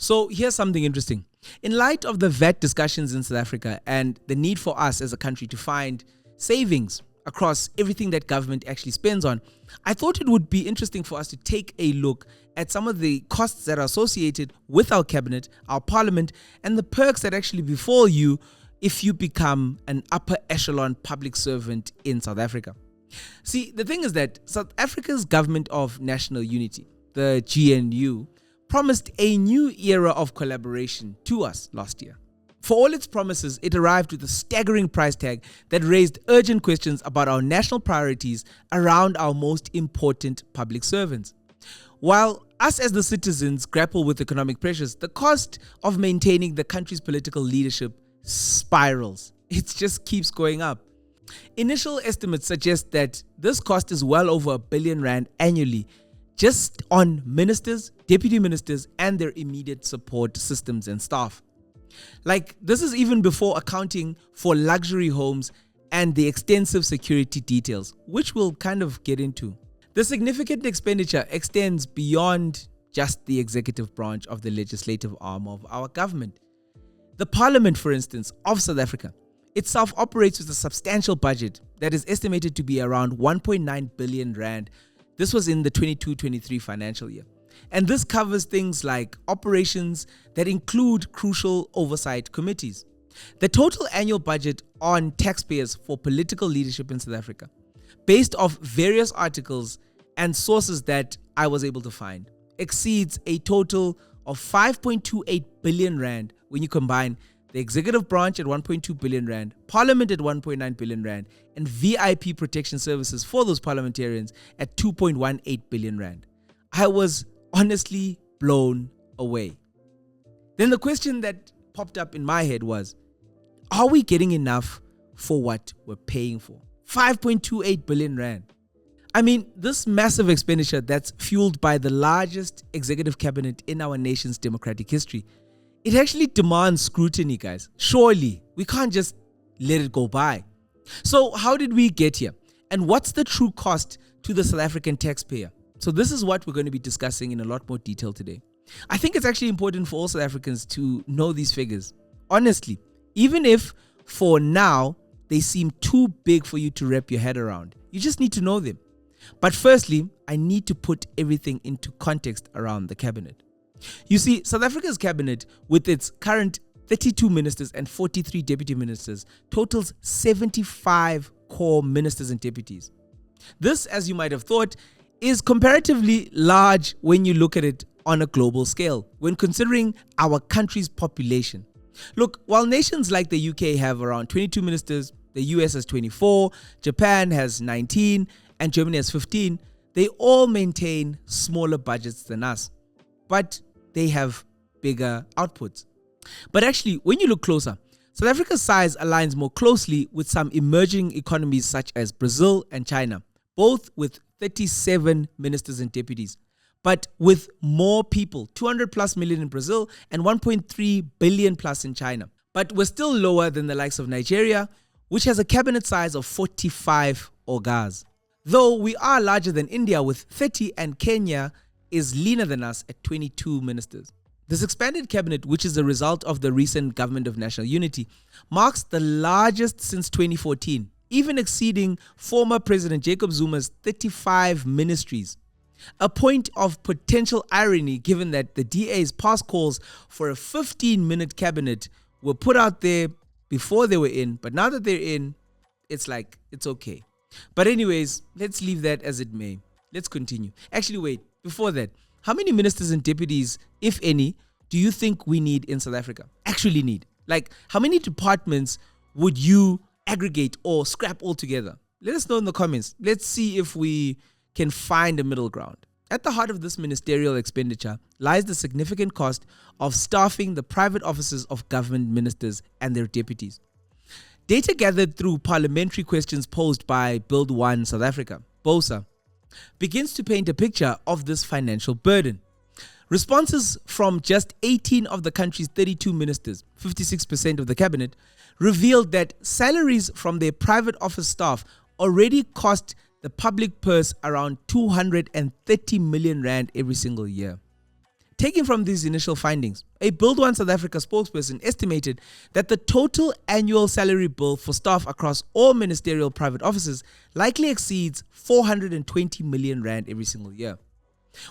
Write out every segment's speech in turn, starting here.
So here's something interesting. In light of the VAT discussions in South Africa and the need for us as a country to find savings across everything that government actually spends on, I thought it would be interesting for us to take a look at some of the costs that are associated with our cabinet, our parliament, and the perks that actually befall you if you become an upper echelon public servant in South Africa. See, the thing is that South Africa's Government of National Unity, the GNU, promised a new era of collaboration to us last year. For all its promises, it arrived with a staggering price tag that raised urgent questions about our national priorities around our most important public servants. While us as the citizens grapple with economic pressures, the cost of maintaining the country's political leadership spirals. It just keeps going up. Initial estimates suggest that this cost is well over R1 billion annually, just on ministers, deputy ministers, and their immediate support systems and staff. Like, this is even before accounting for luxury homes and the extensive security details, which we'll kind of get into. The significant expenditure extends beyond just the executive branch of the legislative arm of our government. The Parliament, for instance, of South Africa, itself operates with a substantial budget that is estimated to be around 1.9 billion rand. This was in the 22-23 financial year. And this covers things like operations that include crucial oversight committees. The total annual budget on taxpayers for political leadership in South Africa, based off various articles and sources that I was able to find, exceeds a total of 5.28 billion rand when you combine the executive branch at 1.2 billion rand, parliament at 1.9 billion rand, and VIP protection services for those parliamentarians at 2.18 billion rand. I was honestly blown away. Then the question that popped up in my head was, are we getting enough for what we're paying for? 5.28 billion rand. I mean, this massive expenditure that's fueled by the largest executive cabinet in our nation's democratic history, it actually demands scrutiny, guys. Surely, we can't just let it go by. So how did we get here? And what's the true cost to the South African taxpayer? So this is what we're going to be discussing in a lot more detail today. I think it's actually important for all South Africans to know these figures. Honestly, even if for now they seem too big for you to wrap your head around, you just need to know them. But firstly, I need to put everything into context around the cabinet. You see, South Africa's cabinet, with its current 32 ministers and 43 deputy ministers, totals 75 core ministers and deputies. This, as you might have thought, is comparatively large when you look at it on a global scale, when considering our country's population. Look, while nations like the UK have around 22 ministers, the US has 24, Japan has 19, and Germany has 15, they all maintain smaller budgets than us, but they have bigger outputs. But actually, when you look closer, South Africa's size aligns more closely with some emerging economies such as Brazil and China, both with 37 ministers and deputies, but with more people, 200 plus million in Brazil and 1.3 billion plus in China. But we're still lower than the likes of Nigeria, which has a cabinet size of 45 ogas. Though we are larger than India with 30, and Kenya is leaner than us at 22 ministers. This expanded cabinet, which is a result of the recent Government of National Unity, marks the largest since 2014, even exceeding former President Jacob Zuma's 35 ministries. A point of potential irony given that the DA's past calls for a 15-minute cabinet were put out there before they were in, but now that they're in, it's like, it's okay. But anyways, let's leave that as it may. Let's continue. Actually, wait, before that, how many ministers and deputies, if any, do you think we need in South Africa? Actually need. Like, how many departments would you aggregate or scrap altogether? Let us know in the comments. Let's see if we can find a middle ground. At the heart of this ministerial expenditure lies the significant cost of staffing the private offices of government ministers and their deputies. Data gathered through parliamentary questions posed by Build One South Africa, BOSA, begins to paint a picture of this financial burden. Responses from just 18 of the country's 32 ministers, 56% of the cabinet, revealed that salaries from their private office staff already cost the public purse around 230 million rand every single year. taking from these initial findings, a Build One South Africa spokesperson estimated that the total annual salary bill for staff across all ministerial private offices likely exceeds 420 million rand every single year.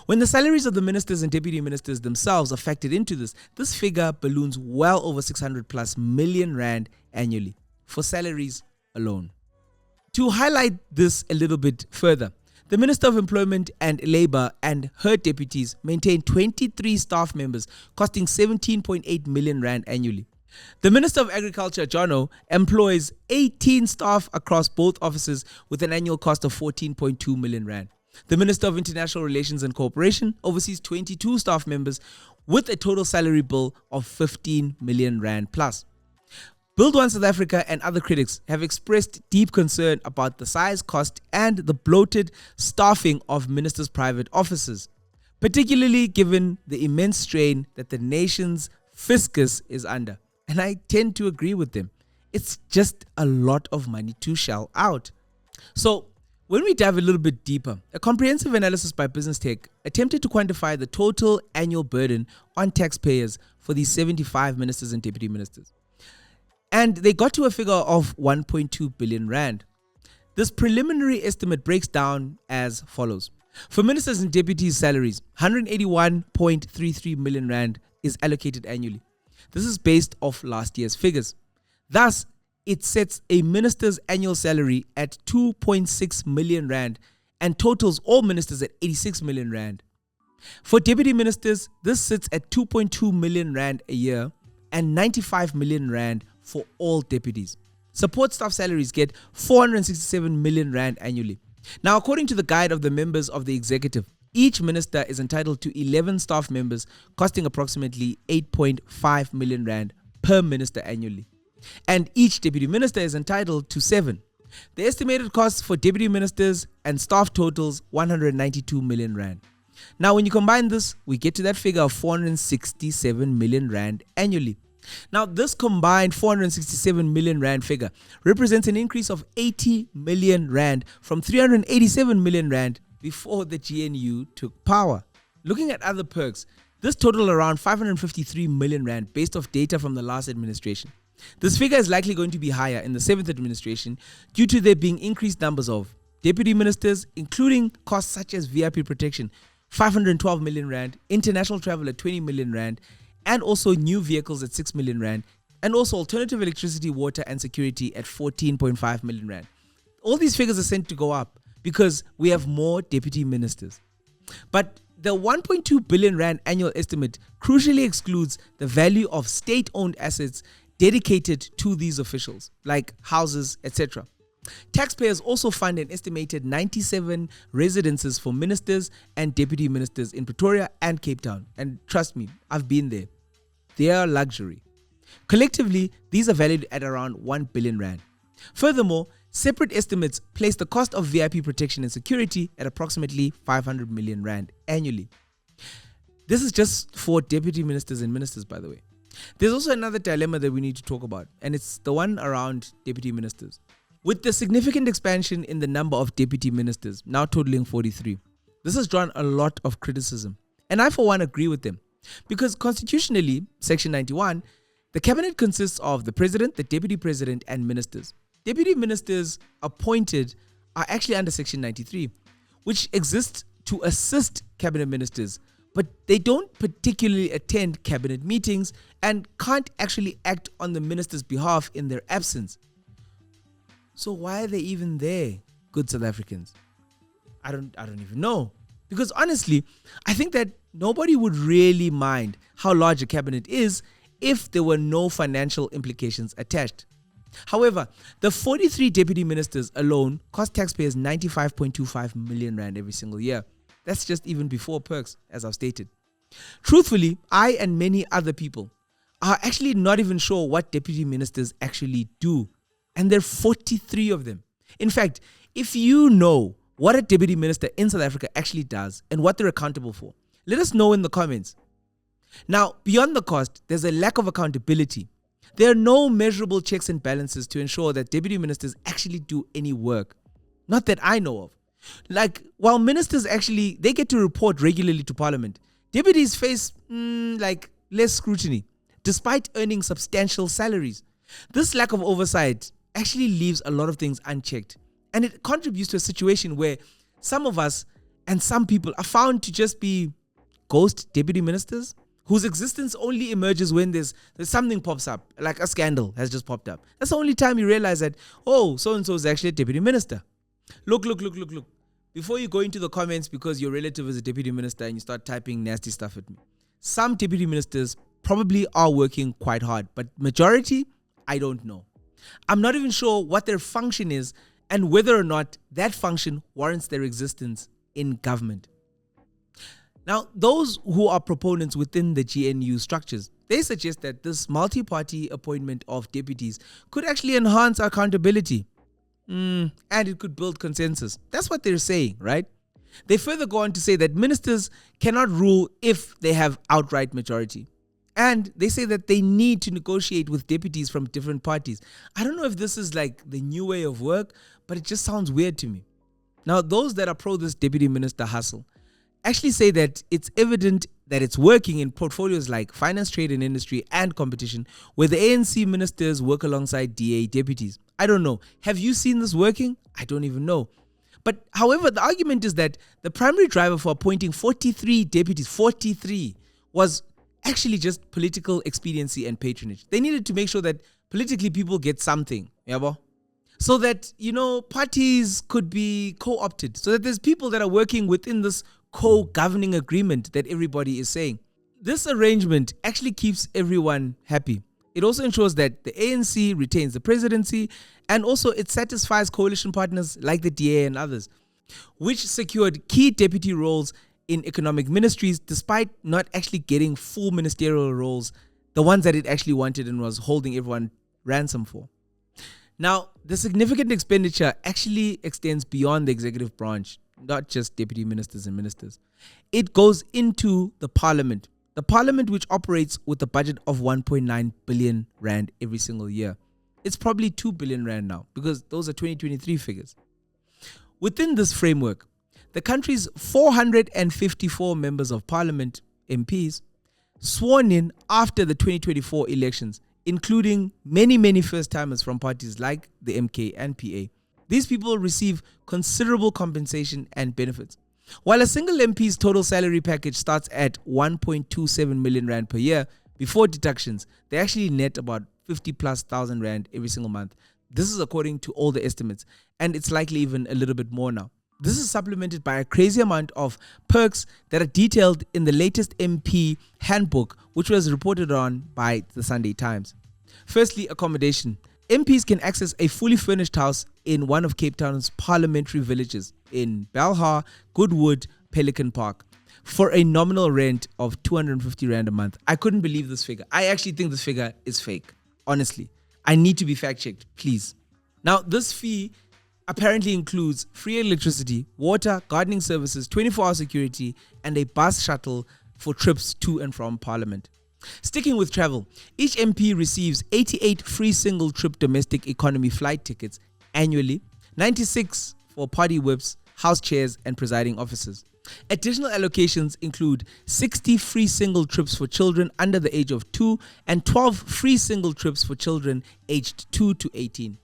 When the salaries of the ministers and deputy ministers themselves are factored into this figure balloons well over 600 plus million rand annually for salaries alone. To highlight this a little bit further, the Minister of Employment and Labour and her deputies maintain 23 staff members costing 17.8 million rand annually. The Minister of Agriculture, Jono, employs 18 staff across both offices with an annual cost of 14.2 million rand. The Minister of International Relations and Cooperation oversees 22 staff members with a total salary bill of 15 million rand plus. Build One South Africa and other critics have expressed deep concern about the size, cost, and the bloated staffing of ministers' private offices, particularly given the immense strain that the nation's fiscus is under. And I tend to agree with them. It's just a lot of money to shell out. So, when we dive a little bit deeper, a comprehensive analysis by Business Tech attempted to quantify the total annual burden on taxpayers for these 75 ministers and deputy ministers. And they got to a figure of 1.2 billion rand. This preliminary estimate breaks down as follows. For ministers and deputies' salaries, 181.33 million rand is allocated annually. This is based off last year's figures. Thus, it sets a minister's annual salary at 2.6 million rand and totals all ministers at 86 million rand. For deputy ministers, this sits at 2.2 million rand a year and 95 million rand for all deputies. Support staff salaries get 467 million rand annually. Now, according to the guide of the members of the executive, each minister is entitled to 11 staff members costing approximately 8.5 million rand per minister annually. And each deputy minister is entitled to 7. The estimated cost for deputy ministers and staff totals 192 million rand. Now, when you combine this, we get to that figure of 467 million rand annually. Now, this combined 467 million rand figure represents an increase of 80 million rand from 387 million rand before the GNU took power. Looking at other perks, this totaled around 553 million rand based off data from the last administration. This figure is likely going to be higher in the 7th administration due to there being increased numbers of deputy ministers, including costs such as VIP protection, 512 million rand, international travel at 20 million rand, and also new vehicles at 6 million rand, and also alternative electricity, water, and security at 14.5 million rand. All these figures are sent to go up because we have more deputy ministers. But the 1.2 billion rand annual estimate crucially excludes the value of state-owned assets dedicated to these officials, like houses, etc. Taxpayers also fund an estimated 97 residences for ministers and deputy ministers in Pretoria and Cape Town. And trust me, I've been there. They are luxury. Collectively, these are valued at around 1 billion rand. Furthermore, separate estimates place the cost of VIP protection and security at approximately 500 million rand annually. This is just for deputy ministers and ministers, by the way. There's also another dilemma that we need to talk about, and it's the one around deputy ministers. With the significant expansion in the number of deputy ministers, now totaling 43, this has drawn a lot of criticism. And I, for one, agree with them. Because constitutionally, Section 91, the cabinet consists of the president, the deputy president, and ministers. Deputy ministers appointed are actually under Section 93, which exists to assist cabinet ministers, but they don't particularly attend cabinet meetings and can't actually act on the minister's behalf in their absence. So why are they even there, good South Africans? I don't even know. Because honestly, I think that nobody would really mind how large a cabinet is if there were no financial implications attached. However, the 43 deputy ministers alone cost taxpayers 95.25 million rand every single year. That's just even before perks, as I've stated. Truthfully, I and many other people are actually not even sure what deputy ministers actually do. And there are 43 of them. In fact, if you know what a deputy minister in South Africa actually does and what they're accountable for, let us know in the comments. Now, beyond the cost, there's a lack of accountability. There are no measurable checks and balances to ensure that deputy ministers actually do any work. Not that I know of. Like, while ministers actually, they get to report regularly to Parliament, Deputies face less scrutiny, despite earning substantial salaries. This lack of oversight actually leaves a lot of things unchecked, and it contributes to a situation where some of us and some people are found to just be ghost deputy ministers whose existence only emerges when there's something pops up, like a scandal has just popped up. That's the only time you realize that, oh, so-and-so is actually a deputy minister. Look. Before you go into the comments because your relative is a deputy minister and you start typing nasty stuff at me, some deputy ministers probably are working quite hard, but majority, I don't know. I'm not even sure what their function is and whether or not that function warrants their existence in government. Now, those who are proponents within the GNU structures, they suggest that this multi-party appointment of deputies could actually enhance accountability. And it could build consensus. That's what they're saying, right? They further go on to say that ministers cannot rule if they have outright majority. And they say that they need to negotiate with deputies from different parties. I don't know if this is like the new way of work, but it just sounds weird to me. Now, those that are pro this deputy minister hustle actually say that it's evident that it's working in portfolios like finance, trade and industry and competition, where the ANC ministers work alongside DA deputies. I don't know. Have you seen this working? I don't even know. But however, the argument is that the primary driver for appointing 43 deputies, 43, was actually just political expediency and patronage. They needed to make sure that politically people get something, yabo? So that, parties could be co-opted, so that there's people that are working within this co-governing agreement that everybody is saying. This arrangement actually keeps everyone happy. It also ensures that the ANC retains the presidency, and also it satisfies coalition partners like the DA and others, which secured key deputy roles in economic ministries despite not actually getting full ministerial roles, the ones that it actually wanted and was holding everyone ransom for. Now, the significant expenditure actually extends beyond the executive branch, not just deputy ministers and ministers. It goes into the parliament. The parliament, which operates with a budget of 1.9 billion rand every single year. It's probably 2 billion rand now because those are 2023 figures. Within this framework, the country's 454 members of parliament, MPs, sworn in after the 2024 elections, including many first-timers from parties like the MK and PA. These people receive considerable compensation and benefits. While a single MP's total salary package starts at 1.27 million rand per year, before deductions, they actually net about 50,000+ rand every single month. This is according to all the estimates, and it's likely even a little bit more now. This is supplemented by a crazy amount of perks that are detailed in the latest MP handbook, which was reported on by the Sunday Times. Firstly, accommodation. MPs can access a fully furnished house in one of Cape Town's parliamentary villages in Belhar, Goodwood, Pelican Park for a nominal rent of 250 rand a month. I couldn't believe this figure. I actually think this figure is fake. Honestly, I need to be fact-checked, please. Now, this fee apparently includes free electricity, water, gardening services, 24-hour security, and a bus shuttle for trips to and from Parliament. Sticking with travel, each MP receives 88 free single-trip domestic economy flight tickets annually, 96 for party whips, house chairs, and presiding officers. Additional allocations include 60 free single trips for children under the age of 2 and 12 free single trips for children aged 2 to 18.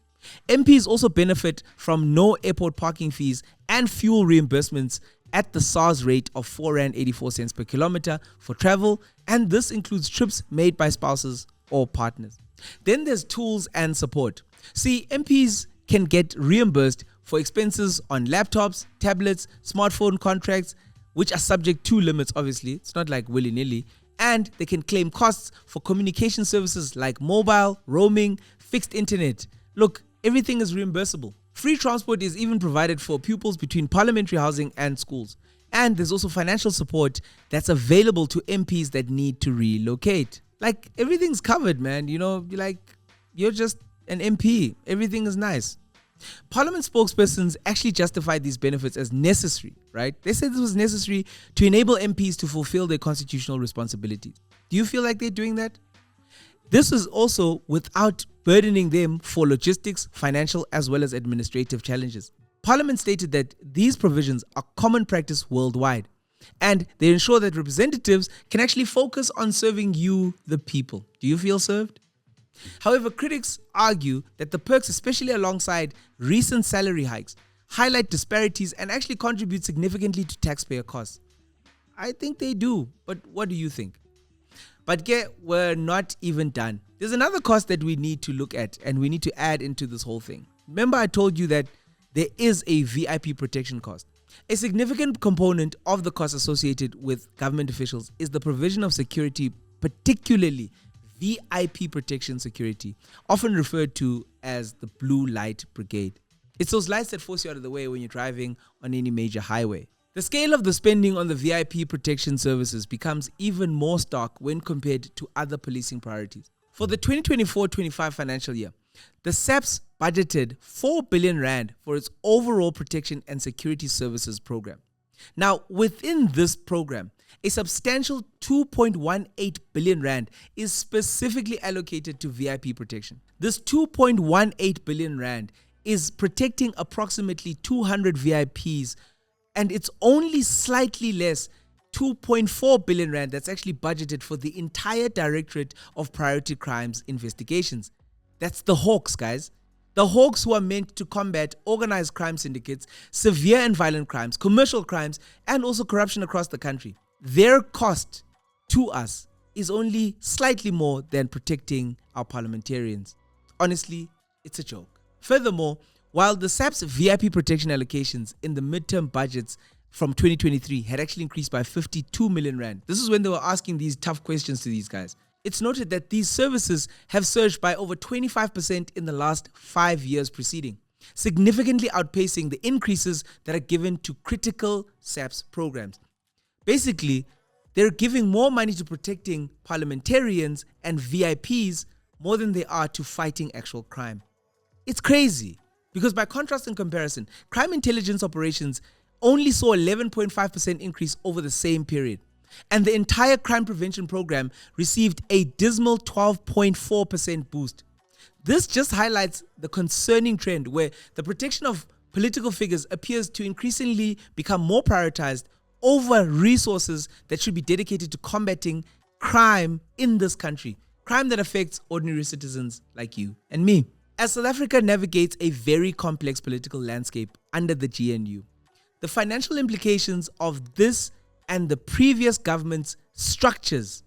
MPs also benefit from no airport parking fees and fuel reimbursements at the SARS rate of 4.84 rand per kilometer for travel, and this includes trips made by spouses or partners. Then there's tools and support. See, MPs can get reimbursed for expenses on laptops, tablets, smartphone contracts, which are subject to limits, obviously. It's not like willy-nilly. And they can claim costs for communication services like mobile, roaming, fixed internet. Look, everything is reimbursable. Free transport is even provided for pupils between parliamentary housing and schools. And there's also financial support that's available to MPs that need to relocate. Like, everything's covered, man. You're just an MP. Everything is nice. Parliament spokespersons actually justified these benefits as necessary, right? They said this was necessary to enable MPs to fulfill their constitutional responsibilities. Do you feel like they're doing that? This is also without burdening them for logistics, financial, as well as administrative challenges. Parliament stated that these provisions are common practice worldwide. And they ensure that representatives can actually focus on serving you, the people. Do you feel served? However, critics argue that the perks, especially alongside recent salary hikes, highlight disparities and actually contribute significantly to taxpayer costs. I think they do, but what do you think? But we're not even done. There's another cost that we need to look at and we need to add into this whole thing. Remember, I told you that there is a VIP protection cost. A significant component of the cost associated with government officials is the provision of security, particularly VIP protection security, often referred to as the blue light brigade. It's those lights that force you out of the way when you're driving on any major highway. The scale of the spending on the VIP protection services becomes even more stark when compared to other policing priorities. For the 2024-25 financial year, the SAPS budgeted 4 billion rand for its overall protection and security services program. Now, within this program, a substantial 2.18 billion rand is specifically allocated to VIP protection. This 2.18 billion rand is protecting approximately 200 VIPs, and it's only slightly less, 2.4 billion rand, that's actually budgeted for the entire Directorate of Priority Crimes Investigations. That's the Hawks, guys. The Hawks, who are meant to combat organized crime syndicates, severe and violent crimes, commercial crimes, and also corruption across the country. Their cost to us is only slightly more than protecting our parliamentarians. Honestly, it's a joke. Furthermore, while the SAPS VIP protection allocations in the midterm budgets from 2023 had actually increased by 52 million rand, this is when they were asking these tough questions to these guys. It's noted that these services have surged by over 25% in the last 5 years preceding, significantly outpacing the increases that are given to critical SAPS programs. Basically, they're giving more money to protecting parliamentarians and VIPs more than they are to fighting actual crime. It's crazy, because by contrast and comparison, crime intelligence operations only saw 11.5% increase over the same period. And the entire crime prevention program received a dismal 12.4% boost. This just highlights the concerning trend where the protection of political figures appears to increasingly become more prioritized over resources that should be dedicated to combating crime in this country. Crime that affects ordinary citizens like you and me. As South Africa navigates a very complex political landscape under the GNU, the financial implications of this and the previous government's structures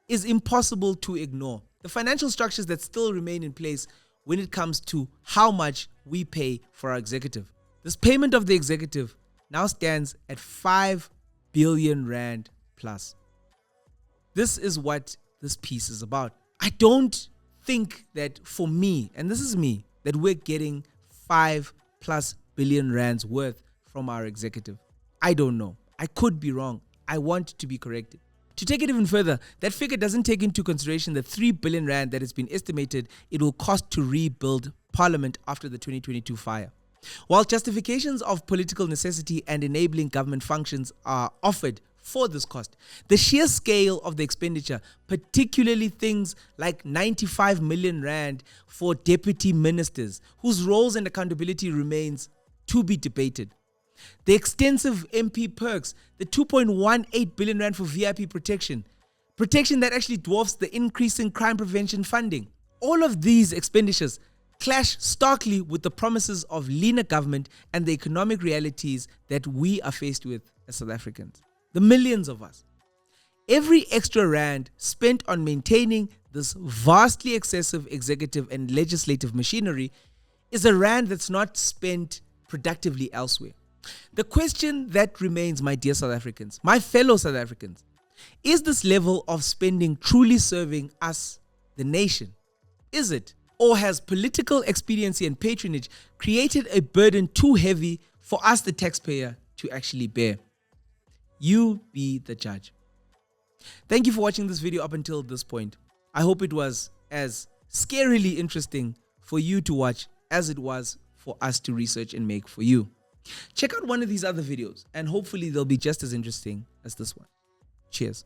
is impossible to ignore. The financial structures that still remain in place when it comes to how much we pay for our executive. This payment of the executive now stands at 5 billion rand plus. This is what this piece is about. I don't think that for me, and this is me, that we're getting 5+ billion rands worth from our executive. I don't know. I could be wrong. I want to be corrected. To take it even further, that figure doesn't take into consideration the 3 billion rand that has been estimated it will cost to rebuild Parliament after the 2022 fire. While justifications of political necessity and enabling government functions are offered for this cost, the sheer scale of the expenditure, particularly things like 95 million rand for deputy ministers, whose roles and accountability remains to be debated. The extensive MP perks, the 2.18 billion rand for VIP protection that actually dwarfs the increase in crime prevention funding. All of these expenditures clash starkly with the promises of leaner government and the economic realities that we are faced with as South Africans. The millions of us. Every extra rand spent on maintaining this vastly excessive executive and legislative machinery is a rand that's not spent productively elsewhere. The question that remains, my dear South Africans, my fellow South Africans, is this level of spending truly serving us, the nation? Is it? Or has political expediency and patronage created a burden too heavy for us, the taxpayer, to actually bear? You be the judge. Thank you for watching this video up until this point. I hope it was as scarily interesting for you to watch as it was for us to research and make for you. Check out one of these other videos and hopefully they'll be just as interesting as this one. Cheers.